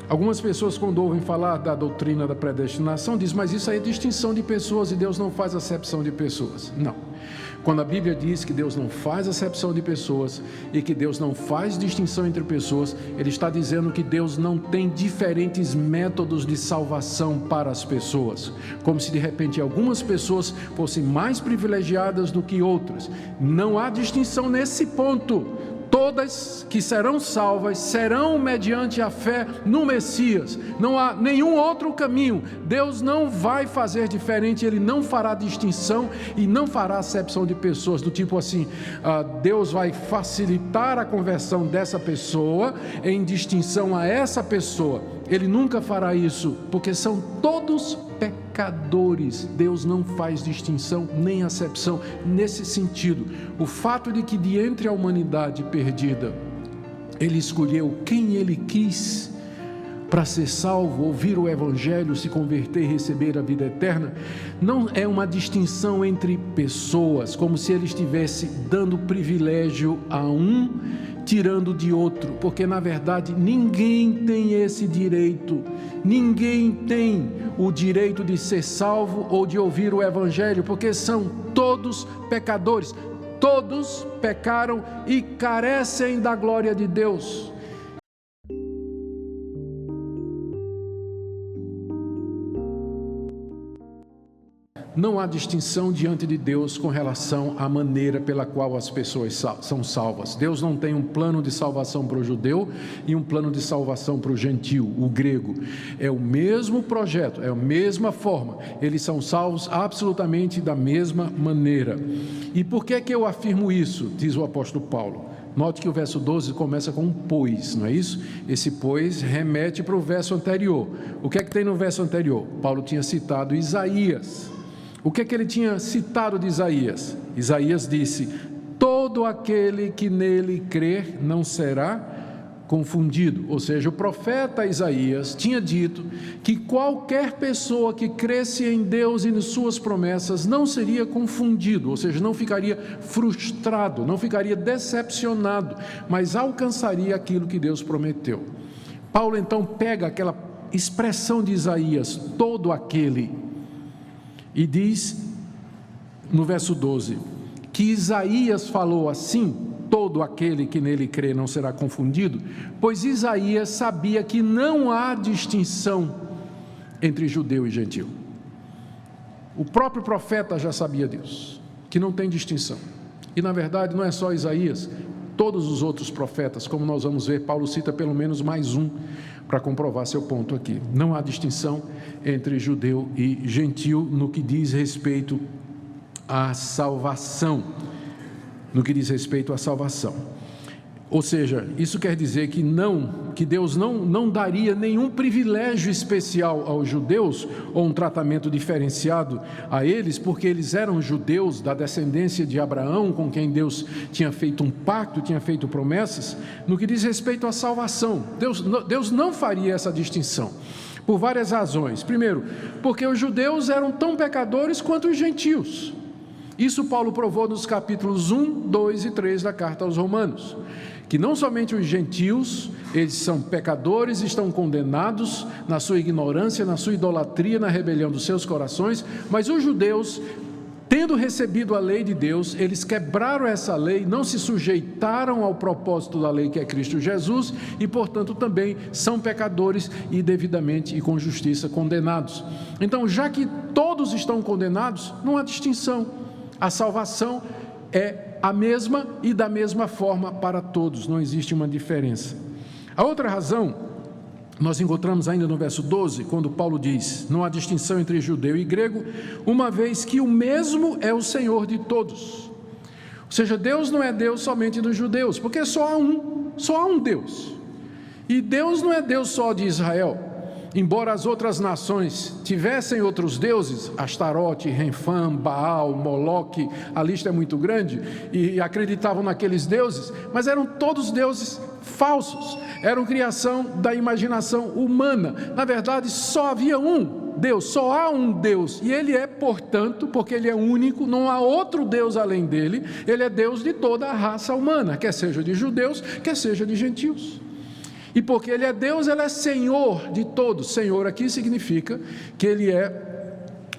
Algumas pessoas, quando ouvem falar da doutrina da predestinação, dizem, mas isso aí é distinção de pessoas e Deus não faz acepção de pessoas. Não. Quando a Bíblia diz que Deus não faz acepção de pessoas e que Deus não faz distinção entre pessoas, Ele está dizendo que Deus não tem diferentes métodos de salvação para as pessoas, como se de repente algumas pessoas fossem mais privilegiadas do que outras. Não há distinção nesse ponto. Todas que serão salvas serão mediante a fé no Messias. Não há nenhum outro caminho. Deus não vai fazer diferente, Ele não fará distinção e não fará acepção de pessoas, do tipo assim, Deus vai facilitar a conversão dessa pessoa em distinção a essa pessoa. Ele nunca fará isso, porque são todos pecadores. Deus não faz distinção nem acepção nesse sentido. O fato de que de entre a humanidade perdida, Ele escolheu quem Ele quis para ser salvo, ouvir o Evangelho, se converter e receber a vida eterna, não é uma distinção entre pessoas, como se Ele estivesse dando privilégio a um, tirando de outro, porque na verdade ninguém tem esse direito. Ninguém tem o direito de ser salvo ou de ouvir o Evangelho, porque são todos pecadores. Todos pecaram e carecem da glória de Deus. Não há distinção diante de Deus com relação à maneira pela qual as pessoas são salvas. Deus não tem um plano de salvação para o judeu e um plano de salvação para o gentio, o grego. É o mesmo projeto, é a mesma forma. Eles são salvos absolutamente da mesma maneira. E por que eu afirmo isso? Diz o apóstolo Paulo. Note que o verso 12 começa com um pois, não é isso? Esse pois remete para o verso anterior. O que é que tem no verso anterior? Paulo tinha citado Isaías. O que é que ele tinha citado de Isaías? Isaías disse, todo aquele que nele crer não será confundido. Ou seja, o profeta Isaías tinha dito que qualquer pessoa que cresce em Deus e nas suas promessas não seria confundido, ou seja, não ficaria frustrado, não ficaria decepcionado, mas alcançaria aquilo que Deus prometeu. Paulo então pega aquela expressão de Isaías, todo aquele, e diz no verso 12, que Isaías falou assim, todo aquele que nele crê não será confundido, pois Isaías sabia que não há distinção entre judeu e gentio. O próprio profeta já sabia disso, que não tem distinção. E na verdade não é só Isaías, todos os outros profetas, como nós vamos ver, Paulo cita pelo menos mais um, para comprovar seu ponto aqui. Não há distinção entre judeu e gentio no que diz respeito à salvação. No que diz respeito à salvação. Ou seja, isso quer dizer que Deus não daria nenhum privilégio especial aos judeus, ou um tratamento diferenciado a eles, porque eles eram judeus da descendência de Abraão, com quem Deus tinha feito um pacto, tinha feito promessas. No que diz respeito à salvação, Deus não faria essa distinção, por várias razões. Primeiro, porque os judeus eram tão pecadores quanto os gentios. Isso Paulo provou nos capítulos 1, 2 e 3 da carta aos Romanos, que não somente os gentios, eles são pecadores, estão condenados na sua ignorância, na sua idolatria, na rebelião dos seus corações, mas os judeus, tendo recebido a lei de Deus, eles quebraram essa lei, não se sujeitaram ao propósito da lei que é Cristo Jesus, e portanto também são pecadores e devidamente e com justiça condenados. Então, já que todos estão condenados, não há distinção, a salvação é a mesma e da mesma forma para todos, não existe uma diferença. A outra razão, nós encontramos ainda no verso 12, quando Paulo diz, não há distinção entre judeu e grego, uma vez que o mesmo é o Senhor de todos. Ou seja, Deus não é Deus somente dos judeus, porque só há um Deus. E Deus não é Deus só de Israel. Embora as outras nações tivessem outros deuses, Astarote, Renfã, Baal, Moloque, a lista é muito grande, e acreditavam naqueles deuses, mas eram todos deuses falsos, eram criação da imaginação humana. Na verdade, só havia um Deus, só há um Deus, e Ele é, portanto, porque Ele é único, não há outro Deus além dEle, Ele é Deus de toda a raça humana, quer seja de judeus, quer seja de gentios. E porque Ele é Deus, Ele é Senhor de todos. Senhor aqui significa que Ele é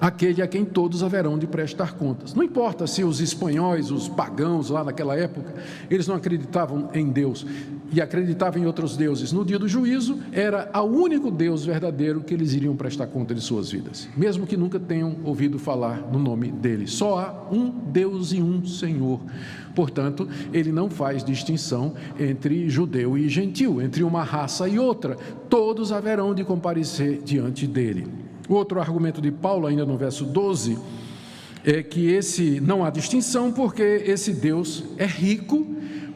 aquele a quem todos haverão de prestar contas. Não importa se os espanhóis, os pagãos lá naquela época, eles não acreditavam em Deus e acreditavam em outros deuses. No dia do juízo, era o único Deus verdadeiro que eles iriam prestar conta de suas vidas, mesmo que nunca tenham ouvido falar no nome dele. Só há um Deus e um Senhor. Portanto, ele não faz distinção entre judeu e gentil, entre uma raça e outra. Todos haverão de comparecer diante dele. O outro argumento de Paulo, ainda no verso 12, é que não há distinção, porque esse Deus é rico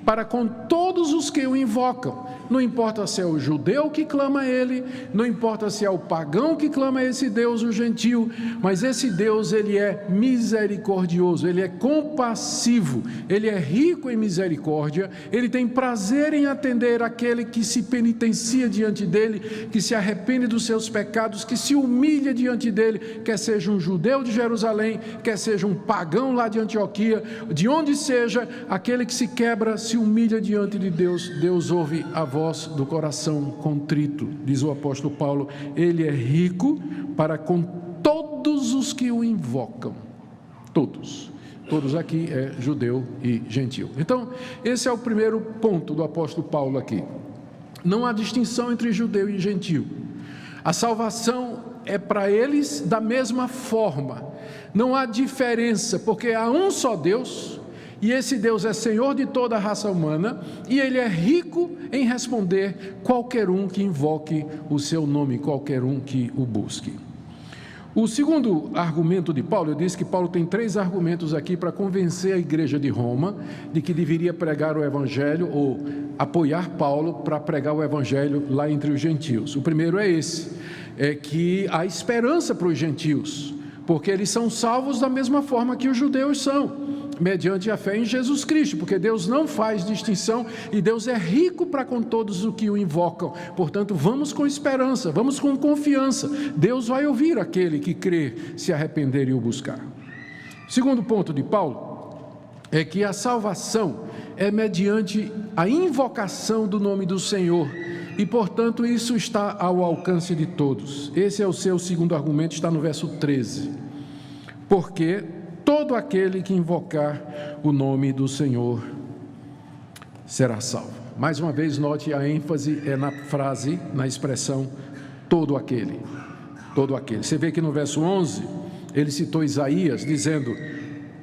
para com todos os que o invocam. Não importa se é o judeu que clama a ele, não importa se é o pagão que clama a esse Deus, o gentil, mas esse Deus, ele é misericordioso, ele é compassivo, ele é rico em misericórdia, ele tem prazer em atender aquele que se penitencia diante dele, que se arrepende dos seus pecados, que se humilha diante dele, quer seja um judeu de Jerusalém, quer seja um pagão lá de Antioquia, de onde seja, aquele que se quebra, se humilha diante de Deus, Deus ouve a voz do coração contrito, diz o apóstolo Paulo. Ele é rico para com todos os que o invocam. Todos aqui é judeu e gentil. Então, esse é o primeiro ponto do apóstolo Paulo aqui. Não há distinção entre judeu e gentil. A salvação é para eles da mesma forma. Não há diferença, porque há um só Deus. E esse Deus é Senhor de toda a raça humana, e Ele é rico em responder qualquer um que invoque o seu nome, qualquer um que o busque. O segundo argumento de Paulo, eu disse que Paulo tem 3 argumentos aqui para convencer a igreja de Roma de que deveria pregar o evangelho, ou apoiar Paulo para pregar o evangelho lá entre os gentios. O primeiro é esse, é que há esperança para os gentios, porque eles são salvos da mesma forma que os judeus são, mediante a fé em Jesus Cristo, porque Deus não faz distinção e Deus é rico para com todos os que o invocam. Portanto, vamos com esperança, vamos com confiança. Deus vai ouvir aquele que crê, se arrepender e o buscar. Segundo ponto de Paulo é que a salvação é mediante a invocação do nome do Senhor e, portanto, isso está ao alcance de todos. Esse é o seu segundo argumento, está no verso 13. Porque todo aquele que invocar o nome do Senhor será salvo. Mais uma vez, note a ênfase é na frase, na expressão todo aquele. Todo aquele. Você vê que no verso 11, ele citou Isaías, dizendo: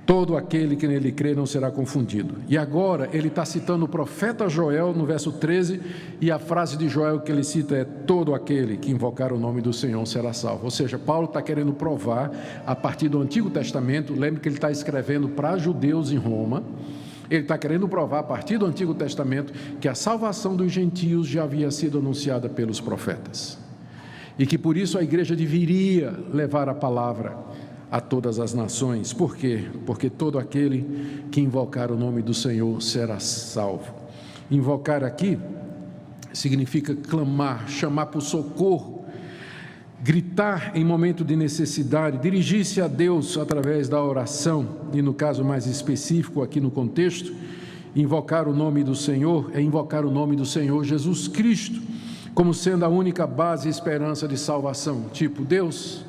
todo aquele que nele crê não será confundido. E agora ele está citando o profeta Joel no verso 13, e a frase de Joel que ele cita é: todo aquele que invocar o nome do Senhor será salvo. Ou seja, Paulo está querendo provar, a partir do Antigo Testamento, lembre que ele está escrevendo para judeus em Roma, ele está querendo provar, a partir do Antigo Testamento, que a salvação dos gentios já havia sido anunciada pelos profetas, e que por isso a igreja deveria levar a palavra a todas as nações. Por quê? Porque todo aquele que invocar o nome do Senhor será salvo. Invocar aqui significa clamar, chamar por socorro, gritar em momento de necessidade, dirigir-se a Deus através da oração, e no caso mais específico aqui no contexto, invocar o nome do Senhor é invocar o nome do Senhor Jesus Cristo, como sendo a única base e esperança de salvação. Tipo, Deus,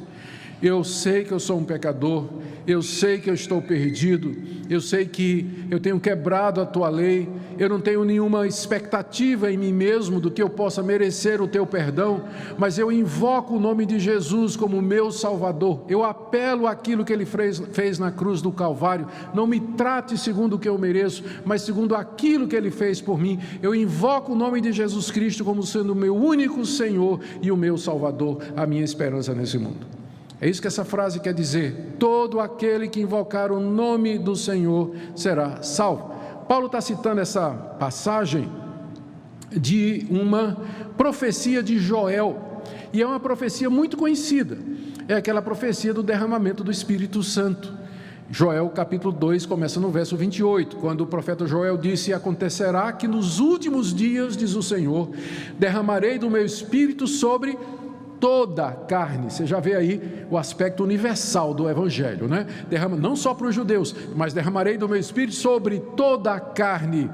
eu sei que eu sou um pecador, eu sei que eu estou perdido, eu sei que eu tenho quebrado a tua lei, eu não tenho nenhuma expectativa em mim mesmo do que eu possa merecer o teu perdão, mas eu invoco o nome de Jesus como meu Salvador, eu apelo àquilo que ele fez na cruz do Calvário. Não me trate segundo o que eu mereço, mas segundo aquilo que ele fez por mim. Eu invoco o nome de Jesus Cristo como sendo o meu único Senhor e o meu Salvador, a minha esperança nesse mundo. É isso que essa frase quer dizer: todo aquele que invocar o nome do Senhor será salvo. Paulo está citando essa passagem de uma profecia de Joel, e é uma profecia muito conhecida, é aquela profecia do derramamento do Espírito Santo. Joel capítulo 2 começa no verso 28, quando o profeta Joel disse: acontecerá que nos últimos dias, diz o Senhor, derramarei do meu Espírito sobre toda a carne. Você já vê aí o aspecto universal do Evangelho, né? Não só para os judeus, mas derramarei do meu Espírito sobre toda a carne.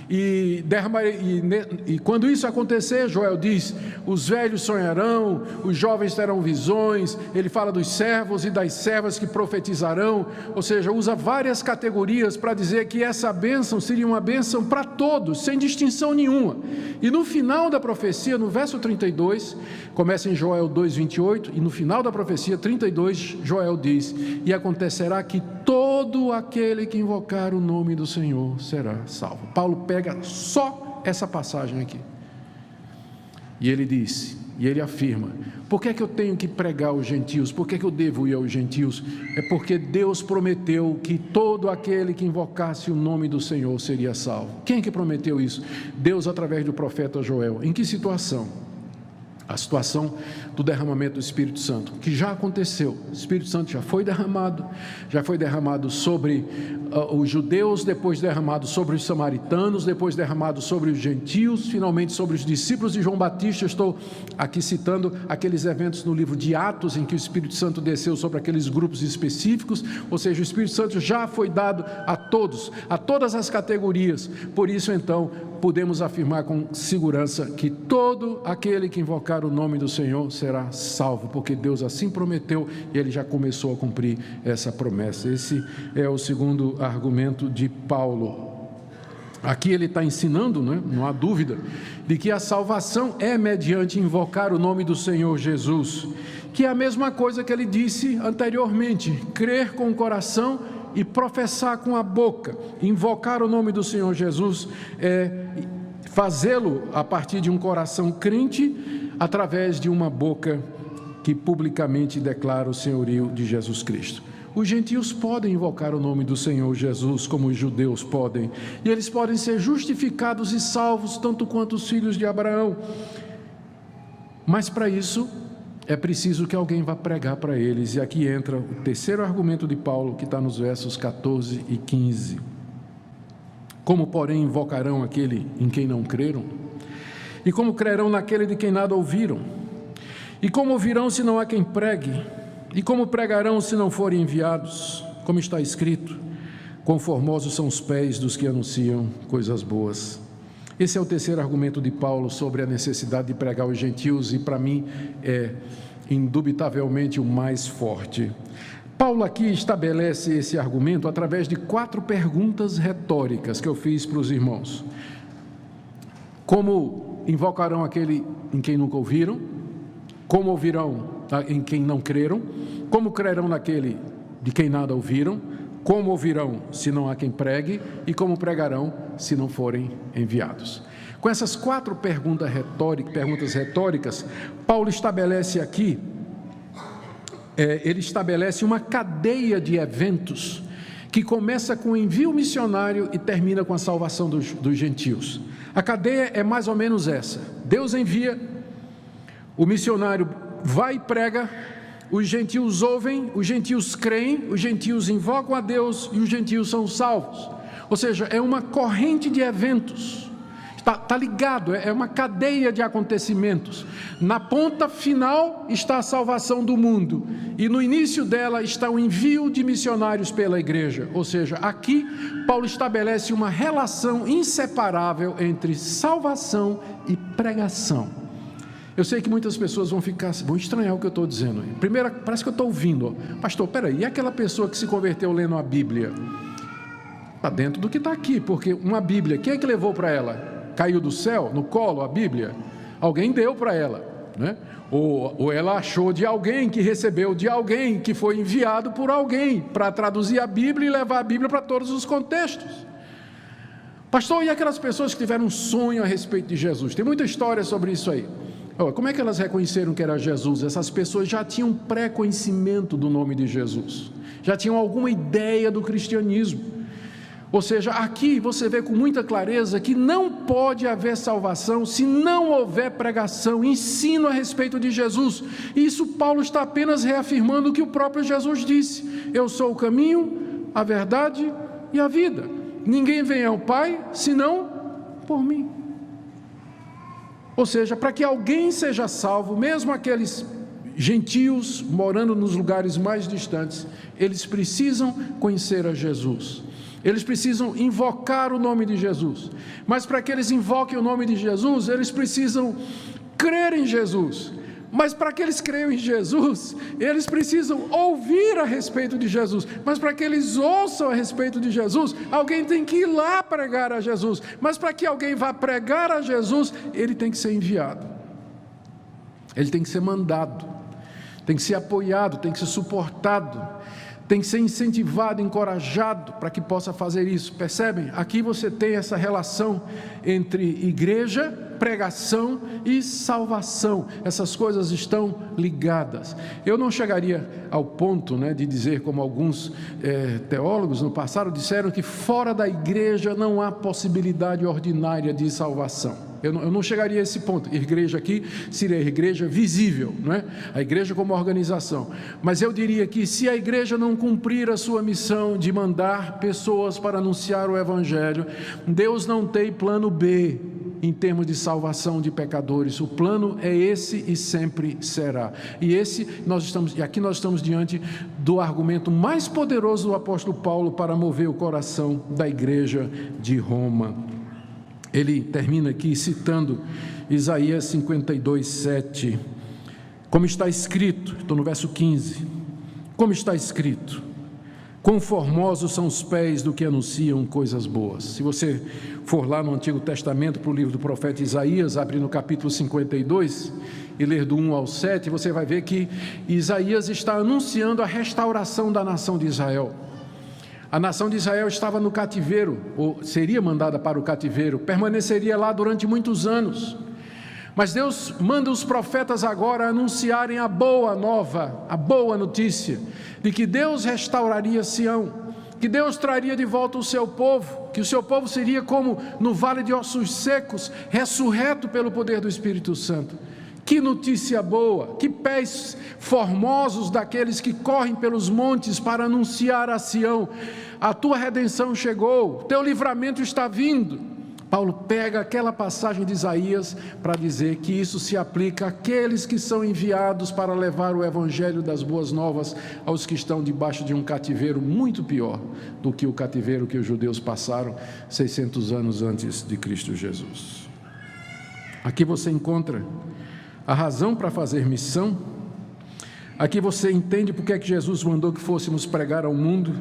e quando isso acontecer, Joel diz, os velhos sonharão, os jovens terão visões. Ele fala dos servos e das servas que profetizarão, ou seja, usa várias categorias para dizer que essa bênção seria uma bênção para todos, sem distinção nenhuma. E no final da profecia, no verso 32, começa em Joel 2:28, e no final da profecia 32, Joel diz, e acontecerá que todo aquele que invocar o nome do Senhor será salvo. Paulo pega só essa passagem aqui, e ele diz, e ele afirma, por que é que eu tenho que pregar aos gentios? Por que é que eu devo ir aos gentios? É porque Deus prometeu que todo aquele que invocasse o nome do Senhor seria salvo. Quem é que prometeu isso? Deus, através do profeta Joel. Em que situação? A situação do derramamento do Espírito Santo, que já aconteceu. O Espírito Santo já foi derramado sobre os judeus, depois derramado sobre os samaritanos, depois derramado sobre os gentios, finalmente sobre os discípulos de João Batista. Estou aqui citando aqueles eventos no livro de Atos, em que o Espírito Santo desceu sobre aqueles grupos específicos, ou seja, o Espírito Santo já foi dado a todos, a todas as categorias. Por isso, então, podemos afirmar com segurança que todo aquele que invocar o nome do Senhor será salvo, porque Deus assim prometeu e Ele já começou a cumprir essa promessa. Esse é o segundo argumento de Paulo. Aqui ele está ensinando, não há dúvida, de que a salvação é mediante invocar o nome do Senhor Jesus, que é a mesma coisa que ele disse anteriormente, crer com o coração e professar com a boca. Invocar o nome do Senhor Jesus é fazê-lo a partir de um coração crente, através de uma boca que publicamente declara o senhorio de Jesus Cristo. Os gentios podem invocar o nome do Senhor Jesus, como os judeus podem, e eles podem ser justificados e salvos, tanto quanto os filhos de Abraão. Mas para isso, é preciso que alguém vá pregar para eles, e aqui entra o terceiro argumento de Paulo, que está nos versos 14 e 15. Como, porém, invocarão aquele em quem não creram? E como crerão naquele de quem nada ouviram? E como ouvirão se não há quem pregue? E como pregarão se não forem enviados? Como está escrito, quão formosos são os pés dos que anunciam coisas boas. Esse é o terceiro argumento de Paulo sobre a necessidade de pregar aos gentios, e para mim é indubitavelmente o mais forte. Paulo aqui estabelece esse argumento através de 4 perguntas retóricas que eu fiz para os irmãos. Como invocarão aquele em quem nunca ouviram? Como ouvirão em quem não creram? Como crerão naquele de quem nada ouviram? Como ouvirão se não há quem pregue? E como pregarão se não forem enviados? Com essas 4 perguntas retóricas, Paulo estabelece aqui, ele estabelece uma cadeia de eventos que começa com o envio missionário e termina com a salvação dos gentios. A cadeia é mais ou menos essa: Deus envia, o missionário vai e prega, os gentios ouvem, os gentios creem, os gentios invocam a Deus e os gentios são salvos. Ou seja, é uma corrente de eventos, está ligado, é uma cadeia de acontecimentos. Na ponta final está a salvação do mundo, e no início dela está o envio de missionários pela igreja. Ou seja, aqui Paulo estabelece uma relação inseparável entre salvação e pregação. Eu sei que muitas pessoas vão estranhar o que eu estou dizendo. Primeiro, parece que eu estou ouvindo, pastor, peraí, e aquela pessoa que se converteu lendo a Bíblia? Está dentro do que está aqui, porque uma Bíblia, quem é que levou para ela? Caiu do céu, no colo, a Bíblia? Alguém deu para ela, né? Ou ela achou de alguém, que recebeu de alguém, que foi enviado por alguém para traduzir a Bíblia e levar a Bíblia para todos os contextos. Pastor, e aquelas pessoas que tiveram um sonho a respeito de Jesus? Tem muita história sobre isso aí. Como é que elas reconheceram que era Jesus? Essas pessoas já tinham pré-conhecimento do nome de Jesus, já tinham alguma ideia do cristianismo. Ou seja, aqui você vê com muita clareza que não pode haver salvação se não houver pregação, ensino a respeito de Jesus. E isso Paulo está apenas reafirmando o que o próprio Jesus disse: eu sou o caminho, a verdade e a vida. Ninguém vem ao Pai senão por mim. Ou seja, para que alguém seja salvo, mesmo aqueles gentios morando nos lugares mais distantes, eles precisam conhecer a Jesus. Eles precisam invocar o nome de Jesus. Mas para que eles invoquem o nome de Jesus, eles precisam crer em Jesus. Mas para que eles creiam em Jesus, eles precisam ouvir a respeito de Jesus. Mas para que eles ouçam a respeito de Jesus, alguém tem que ir lá pregar a Jesus. Mas para que alguém vá pregar a Jesus, ele tem que ser enviado. Ele tem que ser mandado. Tem que ser apoiado, tem que ser suportado. Tem que ser incentivado, encorajado para que possa fazer isso. Percebem? Aqui você tem essa relação entre igreja, pregação e salvação. Essas coisas estão ligadas. Eu não chegaria ao ponto, de dizer, como alguns teólogos no passado disseram, que fora da igreja não há possibilidade ordinária de salvação. Eu não chegaria a esse ponto. Igreja aqui seria a igreja visível, não é? A igreja como organização. Mas eu diria que se a igreja não cumprir a sua missão de mandar pessoas para anunciar o evangelho, Deus não tem plano B em termos de salvação de pecadores. O plano é esse e sempre será. E aqui nós estamos diante do argumento mais poderoso do apóstolo Paulo para mover o coração da igreja de Roma. Ele termina aqui citando Isaías 52, 7. Como está escrito, estou no verso 15. Como está escrito: quão formosos são os pés do que anunciam coisas boas. Se você for lá no Antigo Testamento, para o livro do profeta Isaías, abre no capítulo 52 e ler do 1 ao 7, você vai ver que Isaías está anunciando a restauração da nação de Israel. A nação de Israel estava no cativeiro, ou seria mandada para o cativeiro, permaneceria lá durante muitos anos. Mas Deus manda os profetas agora anunciarem a boa nova, a boa notícia, de que Deus restauraria Sião, que Deus traria de volta o seu povo, que o seu povo seria como no vale de ossos secos, ressurreto pelo poder do Espírito Santo. Que notícia boa, que pés formosos daqueles que correm pelos montes para anunciar a Sião: a tua redenção chegou, teu livramento está vindo. Paulo pega aquela passagem de Isaías para dizer que isso se aplica àqueles que são enviados para levar o evangelho das boas novas aos que estão debaixo de um cativeiro muito pior do que o cativeiro que os judeus passaram 600 anos antes de Cristo Jesus. Aqui você encontra a razão para fazer missão. Aqui você entende porque é que Jesus mandou que fôssemos pregar ao mundo.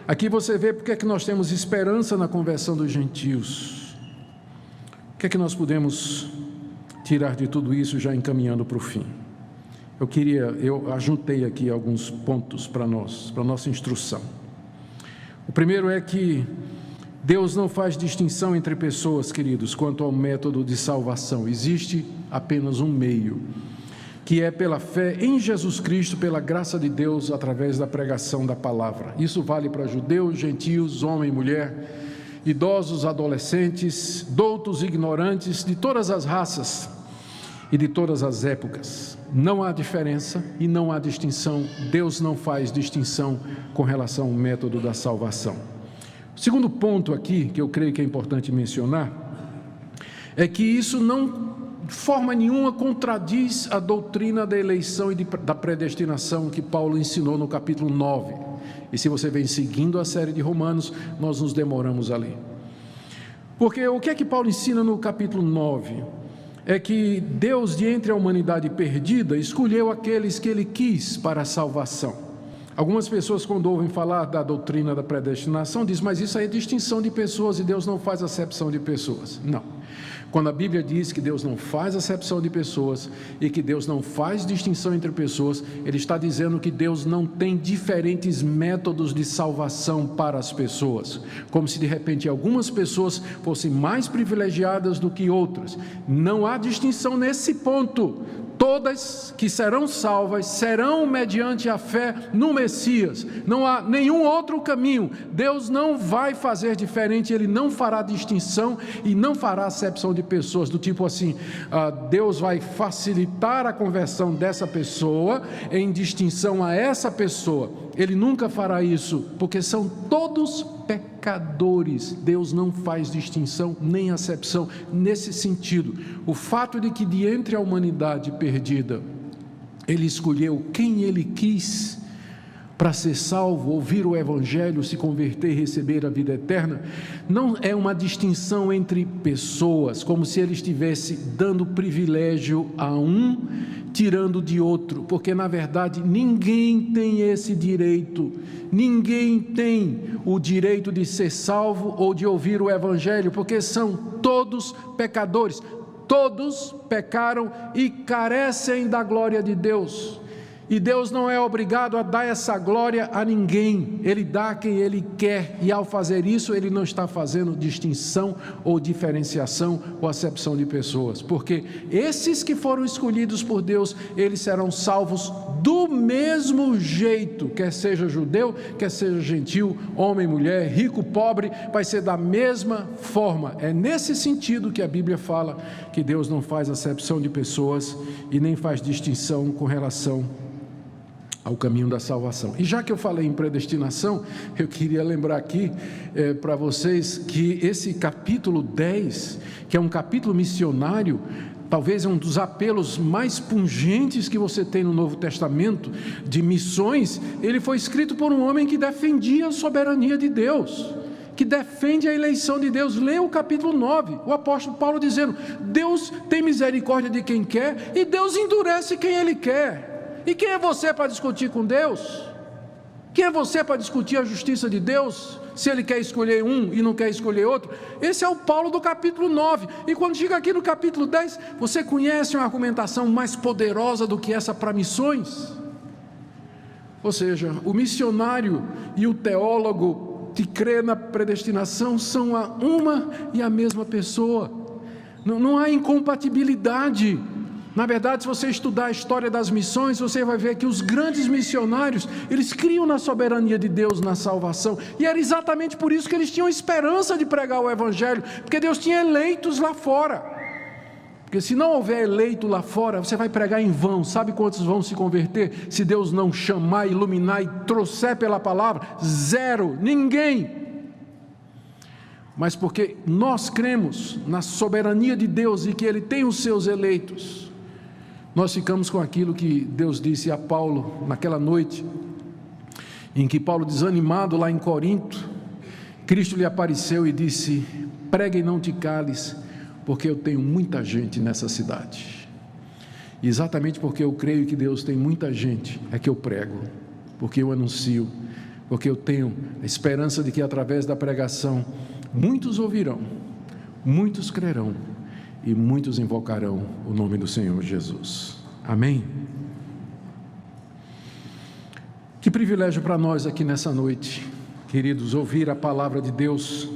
Aqui você vê porque é que nós temos esperança na conversão dos gentios. O que é que nós podemos tirar de tudo isso, já encaminhando para o fim? Eu ajuntei aqui alguns pontos para nossa instrução. O primeiro é que Deus não faz distinção entre pessoas, queridos, quanto ao método de salvação. Existe apenas um meio, que é pela fé em Jesus Cristo, pela graça de Deus, através da pregação da palavra. Isso vale para judeus, gentios, homem e mulher, idosos, adolescentes, doutos, ignorantes, de todas as raças e de todas as épocas. Não há diferença e não há distinção. Deus não faz distinção com relação ao método da salvação. O segundo ponto aqui, que eu creio que é importante mencionar, é que isso não, de forma nenhuma, contradiz a doutrina da eleição e da predestinação que Paulo ensinou no capítulo 9. E se você vem seguindo a série de Romanos, nós nos demoramos ali. Porque o que é que Paulo ensina no capítulo 9? É que Deus, de entre a humanidade perdida, escolheu aqueles que Ele quis para a salvação. Algumas pessoas, quando ouvem falar da doutrina da predestinação, dizem: mas isso aí é distinção de pessoas e Deus não faz acepção de pessoas. Não. Quando a Bíblia diz que Deus não faz acepção de pessoas e que Deus não faz distinção entre pessoas, Ele está dizendo que Deus não tem diferentes métodos de salvação para as pessoas, como se de repente algumas pessoas fossem mais privilegiadas do que outras. Não há distinção nesse ponto. Todas que serão salvas serão mediante a fé no Messias. Não há nenhum outro caminho. Deus não vai fazer diferente, Ele não fará distinção e não fará acepção de pessoas, do tipo assim, Deus vai facilitar a conversão dessa pessoa em distinção a essa pessoa. Ele nunca fará isso, porque são todos pecadores. Deus não faz distinção nem acepção nesse sentido. O fato de que de entre a humanidade perdida Ele escolheu quem Ele quis para ser salvo, ouvir o Evangelho, se converter e receber a vida eterna, não é uma distinção entre pessoas, como se ele estivesse dando privilégio a um, tirando de outro, porque na verdade ninguém tem esse direito, ninguém tem o direito de ser salvo ou de ouvir o Evangelho, porque são todos pecadores, todos pecaram e carecem da glória de Deus. E Deus não é obrigado a dar essa glória a ninguém, Ele dá a quem Ele quer, e ao fazer isso, Ele não está fazendo distinção ou diferenciação ou acepção de pessoas, porque esses que foram escolhidos por Deus, eles serão salvos do mesmo jeito, quer seja judeu, quer seja gentil, homem, mulher, rico, pobre, vai ser da mesma forma. É nesse sentido que a Bíblia fala que Deus não faz acepção de pessoas e nem faz distinção com relação ao caminho da salvação. E já que eu falei em predestinação, eu queria lembrar aqui para vocês que esse capítulo 10, que é um capítulo missionário, talvez é um dos apelos mais pungentes que você tem no Novo Testamento, de missões, ele foi escrito por um homem que defendia a soberania de Deus, que defende a eleição de Deus. Leia o capítulo 9, o apóstolo Paulo dizendo, Deus tem misericórdia de quem quer, e Deus endurece quem Ele quer. E quem é você para discutir com Deus? Quem é você para discutir a justiça de Deus, se Ele quer escolher um e não quer escolher outro? Esse é o Paulo do capítulo 9, e quando chega aqui no capítulo 10, você conhece uma argumentação mais poderosa do que essa para missões? Ou seja, o missionário e o teólogo que crê na predestinação são uma e a mesma pessoa, não há incompatibilidade. Na verdade, se você estudar a história das missões, você vai ver que os grandes missionários, eles criam na soberania de Deus na salvação, e era exatamente por isso que eles tinham esperança de pregar o Evangelho, porque Deus tinha eleitos lá fora. Porque se não houver eleito lá fora, você vai pregar em vão. Sabe quantos vão se converter se Deus não chamar, iluminar e trouxer pela palavra? Zero, ninguém. Mas porque nós cremos na soberania de Deus e que Ele tem os seus eleitos, nós ficamos com aquilo que Deus disse a Paulo naquela noite, em que Paulo, desanimado lá em Corinto, Cristo lhe apareceu e disse, pregue e não te cales, porque eu tenho muita gente nessa cidade. E exatamente porque eu creio que Deus tem muita gente, é que eu prego, porque eu anuncio, porque eu tenho a esperança de que através da pregação, muitos ouvirão, muitos crerão, e muitos invocarão o nome do Senhor Jesus. Amém? Que privilégio para nós aqui nessa noite, queridos, ouvir a palavra de Deus.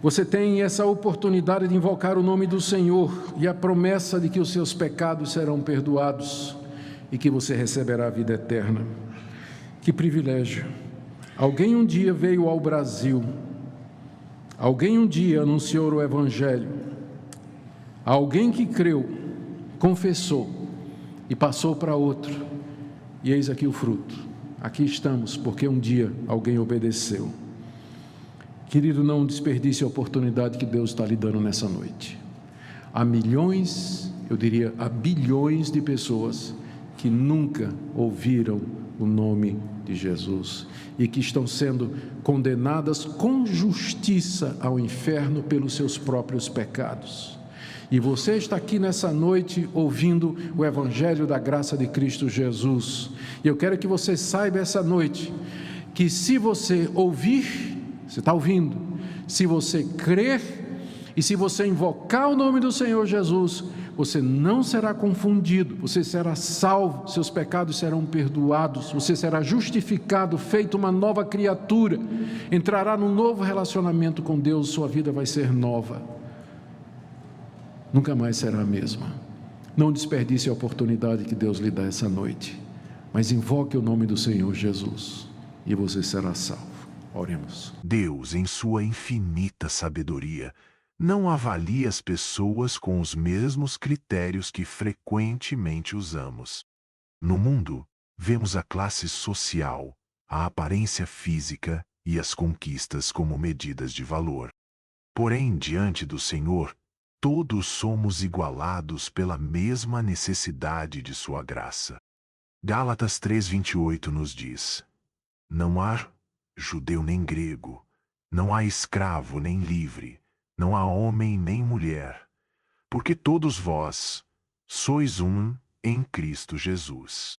Você tem essa oportunidade de invocar o nome do Senhor e a promessa de que os seus pecados serão perdoados e que você receberá a vida eterna. Que privilégio! Alguém um dia veio ao Brasil, alguém um dia anunciou o Evangelho, alguém que creu, confessou e passou para outro, e eis aqui o fruto. Aqui estamos, porque um dia alguém obedeceu. Querido, não desperdice a oportunidade que Deus está lhe dando nessa noite. Há milhões, eu diria, há bilhões de pessoas que nunca ouviram o nome de Jesus e que estão sendo condenadas com justiça ao inferno pelos seus próprios pecados. E você está aqui nessa noite ouvindo o Evangelho da graça de Cristo Jesus. E eu quero que você saiba essa noite que se você ouvir, você está ouvindo, se você crer e se você invocar o nome do Senhor Jesus, você não será confundido, você será salvo, seus pecados serão perdoados, você será justificado, feito uma nova criatura, entrará num novo relacionamento com Deus, sua vida vai ser nova. Nunca mais será a mesma. Não desperdice a oportunidade que Deus lhe dá essa noite, mas invoque o nome do Senhor Jesus e você será salvo. Oremos. Deus, em sua infinita sabedoria, não avalia as pessoas com os mesmos critérios que frequentemente usamos. No mundo, vemos a classe social, a aparência física e as conquistas como medidas de valor. Porém, diante do Senhor, todos somos igualados pela mesma necessidade de sua graça. Gálatas 3:28 nos diz: Não há judeu nem grego, não há escravo nem livre, não há homem nem mulher, porque todos vós sois um em Cristo Jesus.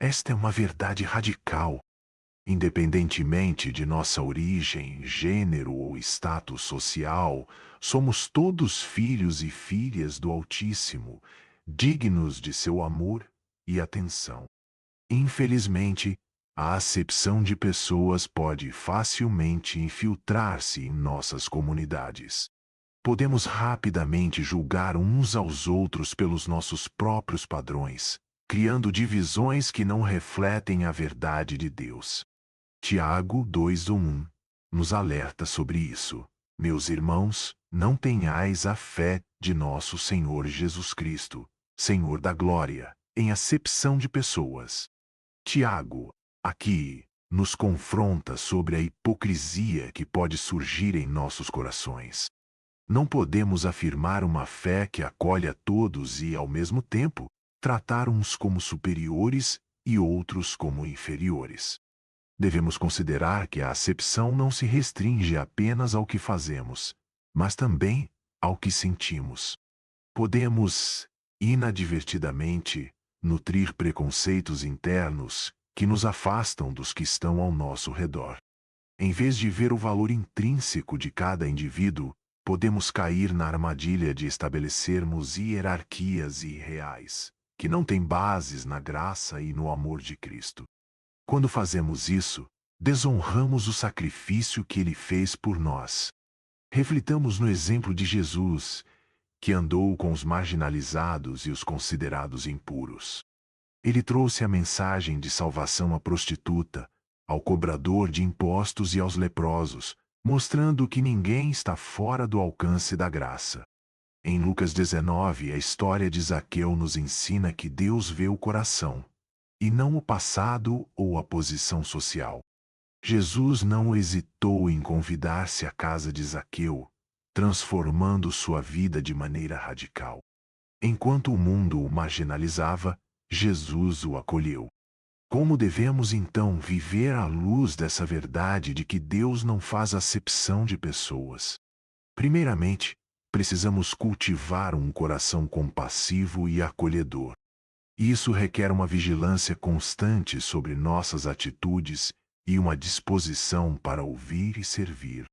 Esta é uma verdade radical. Independentemente de nossa origem, gênero ou status social, somos todos filhos e filhas do Altíssimo, dignos de seu amor e atenção. Infelizmente, a acepção de pessoas pode facilmente infiltrar-se em nossas comunidades. Podemos rapidamente julgar uns aos outros pelos nossos próprios padrões, criando divisões que não refletem a verdade de Deus. Tiago 2:1 nos alerta sobre isso. Meus irmãos, não tenhais a fé de nosso Senhor Jesus Cristo, Senhor da glória, em acepção de pessoas. Tiago, aqui, nos confronta sobre a hipocrisia que pode surgir em nossos corações. Não podemos afirmar uma fé que acolhe a todos e, ao mesmo tempo, tratar uns como superiores e outros como inferiores. Devemos considerar que a acepção não se restringe apenas ao que fazemos, mas também ao que sentimos. Podemos, inadvertidamente, nutrir preconceitos internos que nos afastam dos que estão ao nosso redor. Em vez de ver o valor intrínseco de cada indivíduo, podemos cair na armadilha de estabelecermos hierarquias irreais, que não têm bases na graça e no amor de Cristo. Quando fazemos isso, desonramos o sacrifício que ele fez por nós. Reflitamos no exemplo de Jesus, que andou com os marginalizados e os considerados impuros. Ele trouxe a mensagem de salvação à prostituta, ao cobrador de impostos e aos leprosos, mostrando que ninguém está fora do alcance da graça. Em Lucas 19, a história de Zaqueu nos ensina que Deus vê o coração, e não o passado ou a posição social. Jesus não hesitou em convidar-se à casa de Zaqueu, transformando sua vida de maneira radical. Enquanto o mundo o marginalizava, Jesus o acolheu. Como devemos então viver à luz dessa verdade de que Deus não faz acepção de pessoas? Primeiramente, precisamos cultivar um coração compassivo e acolhedor. Isso requer uma vigilância constante sobre nossas atitudes e uma disposição para ouvir e servir.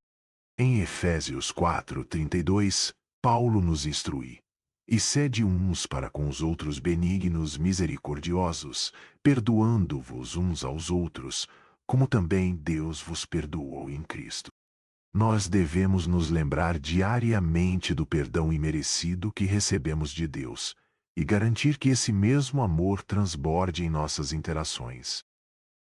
Em Efésios 4:32, Paulo nos instrui: E sede uns para com os outros benignos, misericordiosos, perdoando-vos uns aos outros, como também Deus vos perdoou em Cristo. Nós devemos nos lembrar diariamente do perdão imerecido que recebemos de Deus, e garantir que esse mesmo amor transborde em nossas interações.